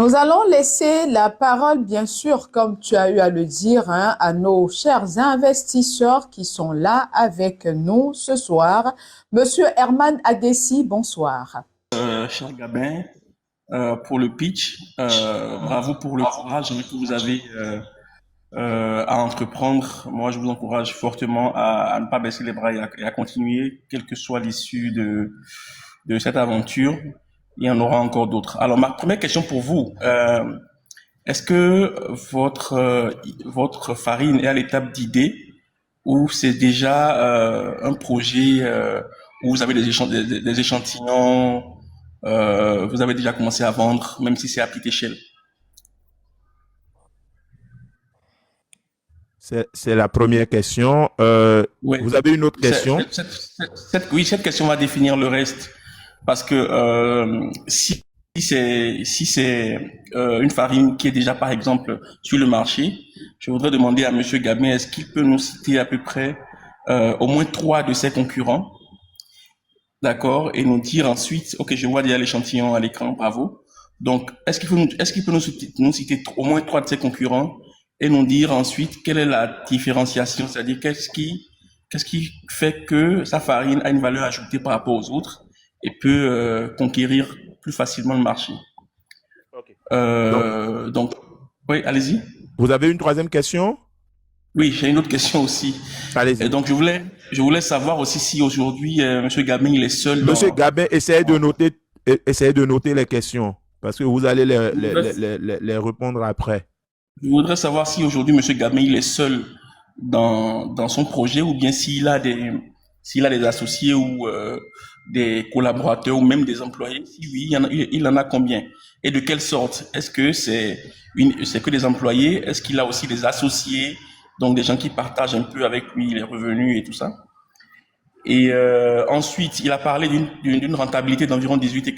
Nous allons laisser la parole, bien sûr, comme tu as eu à le dire, hein, à nos chers investisseurs qui sont là avec nous ce soir. Monsieur Herman Adessi, bonsoir. Cher Gabin, pour le pitch, bravo pour le courage que vous avez à entreprendre. Moi, je vous encourage fortement à ne pas baisser les bras et à continuer, quelle que soit l'issue de cette aventure. Il y en aura encore d'autres. Alors, ma première question pour vous, est-ce que votre farine est à l'étape d'idée ou c'est déjà un projet où vous avez des échantillons, vous avez déjà commencé à vendre, même si c'est à petite échelle? C'est la première question. Oui, Vous avez une autre question? oui, cette question va définir le reste. Parce que si c'est une farine qui est déjà, par exemple, sur le marché, je voudrais demander à Monsieur Gabin, est-ce qu'il peut nous citer à peu près au moins trois de ses concurrents, d'accord, et nous dire ensuite, ok, je vois déjà l'échantillon à l'écran, bravo. Donc, est-ce qu'il peut nous citer au moins trois de ses concurrents et nous dire ensuite quelle est la différenciation, c'est-à-dire qu'est-ce qui fait que sa farine a une valeur ajoutée par rapport aux autres et peut conquérir plus facilement le marché. Ok. Donc, oui, allez-y. Vous avez une troisième question? Oui, j'ai une autre question aussi. Allez-y. Et donc, je voulais savoir aussi si aujourd'hui, Monsieur Gabin, il est seul Monsieur Gabin, essayez de noter les questions parce que vous allez les répondre après. Je voudrais savoir si aujourd'hui, Monsieur Gabin, il est seul dans son projet ou bien s'il a des associés ou des collaborateurs ou même des employés. Si oui, il en a combien? Et de quelle sorte? Est-ce que c'est que des employés? Est-ce qu'il a aussi des associés? Donc des gens qui partagent un peu avec lui les revenus et tout ça. Et ensuite, il a parlé d'une rentabilité d'environ 18 et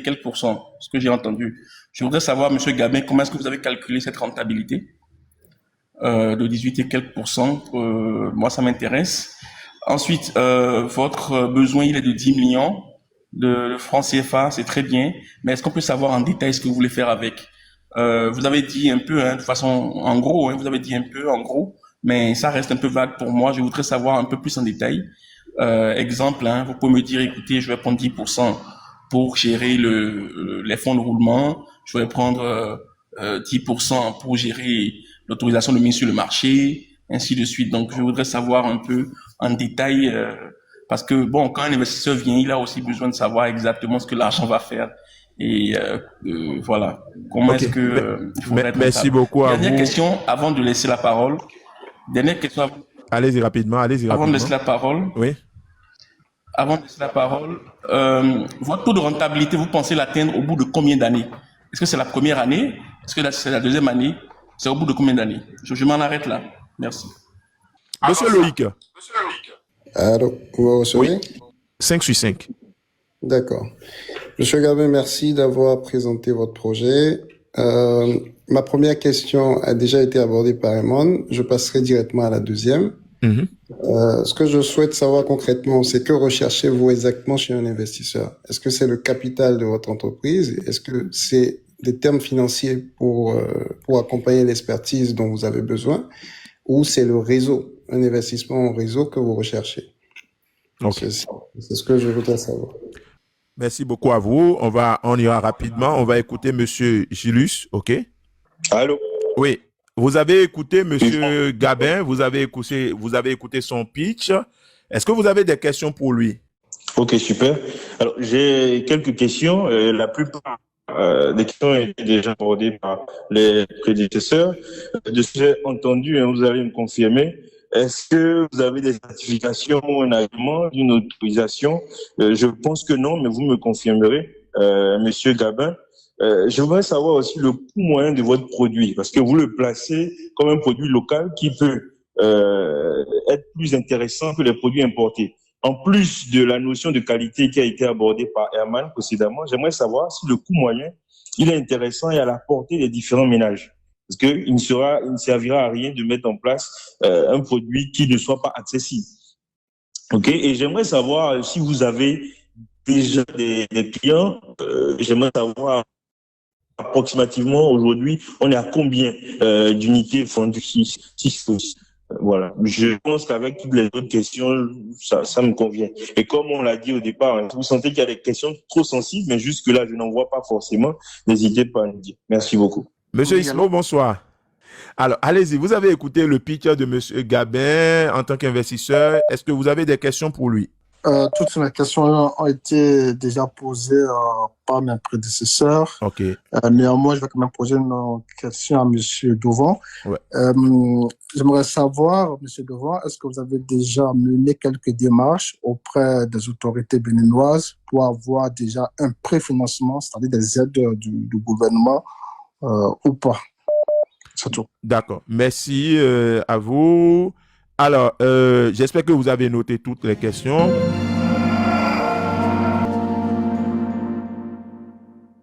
quelques pourcents, ce que j'ai entendu. Je voudrais savoir, Monsieur Gabin, comment est-ce que vous avez calculé cette rentabilité de 18 et quelques pourcents? Moi, ça m'intéresse. Ensuite, votre besoin, il est de 10 millions de francs CFA, c'est très bien. Mais est-ce qu'on peut savoir en détail ce que vous voulez faire avec? Vous avez dit un peu, hein, de façon, en gros, hein, vous avez dit un peu, en gros, mais ça reste un peu vague pour moi. Je voudrais savoir un peu plus en détail. Exemple, hein, vous pouvez me dire, écoutez, je vais prendre 10% pour gérer les fonds de roulement. Je vais prendre 10% pour gérer l'autorisation de mise sur le marché, ainsi de suite. Donc, je voudrais savoir un peu en détail, parce que, bon, quand un investisseur vient, il a aussi besoin de savoir exactement ce que l'argent va faire. Et voilà, comment est-ce que il faudrait être merci rentable. beaucoup à Dernière vous. question avant de laisser la parole. Dernière question Allez-y rapidement, avant de laisser la parole. Oui. Avant de laisser la parole, votre taux de rentabilité, vous pensez l'atteindre au bout de combien d'années? Est-ce que c'est la première année? Est-ce que c'est la deuxième année? C'est au bout de combien d'années? Je m'en arrête là. Merci. Monsieur Loïc. Allô, vous me recevez? Oui. 5 sur 5. D'accord. Monsieur Gabin, merci d'avoir présenté votre projet. Ma première question a déjà été abordée par Raymond. Je passerai directement à la deuxième. Ce que je souhaite savoir concrètement, c'est que recherchez-vous exactement chez un investisseur? Est-ce que c'est le capital de votre entreprise? Est-ce que c'est des termes financiers pour accompagner l'expertise dont vous avez besoin? Ou c'est le réseau, un investissement en réseau que vous recherchez? Okay. C'est ce que je voudrais savoir. Merci beaucoup à vous. On ira rapidement. On va écouter Monsieur Gilus, ok? Allô? Oui. Vous avez écouté Monsieur Gabin, vous avez écouté son pitch. Est-ce que vous avez des questions pour lui? Ok, super. Alors, j'ai quelques questions. La plupart des questions ont été déjà abordées par les prédécesseurs. De ce que j'ai entendu, vous allez me confirmer. Est-ce que vous avez des certifications ou un agrément d'une autorisation? Je pense que non, mais vous me confirmerez, Monsieur Gabin. Je voudrais savoir aussi le coût moyen de votre produit, parce que vous le placez comme un produit local qui peut être plus intéressant que les produits importés. En plus de la notion de qualité qui a été abordée par Herman précédemment, j'aimerais savoir si le coût moyen, il est intéressant et à la portée des différents ménages. Parce qu'il ne servira à rien de mettre en place un produit qui ne soit pas accessible. Ok. Et j'aimerais savoir si vous avez déjà des clients. J'aimerais savoir approximativement, aujourd'hui, on est à combien d'unités fondues 6 voilà. Je pense qu'avec toutes les autres questions, ça me convient. Et comme on l'a dit au départ, hein, vous sentez qu'il y a des questions trop sensibles, mais jusque-là, je n'en vois pas forcément. N'hésitez pas à nous dire. Merci beaucoup. Monsieur Ismo, bonsoir. Alors, allez-y, vous avez écouté le pitch de Monsieur Gabin en tant qu'investisseur. Est-ce que vous avez des questions pour lui? Toutes mes questions ont été déjà posées par mes prédécesseurs. OK. Néanmoins, je vais quand même poser une question à Monsieur Devant. Ouais. J'aimerais savoir, Monsieur Devant, est-ce que vous avez déjà mené quelques démarches auprès des autorités béninoises pour avoir déjà un préfinancement, c'est-à-dire des aides du gouvernement ou pas? C'est tout. D'accord. Merci à vous. Alors, j'espère que vous avez noté toutes les questions.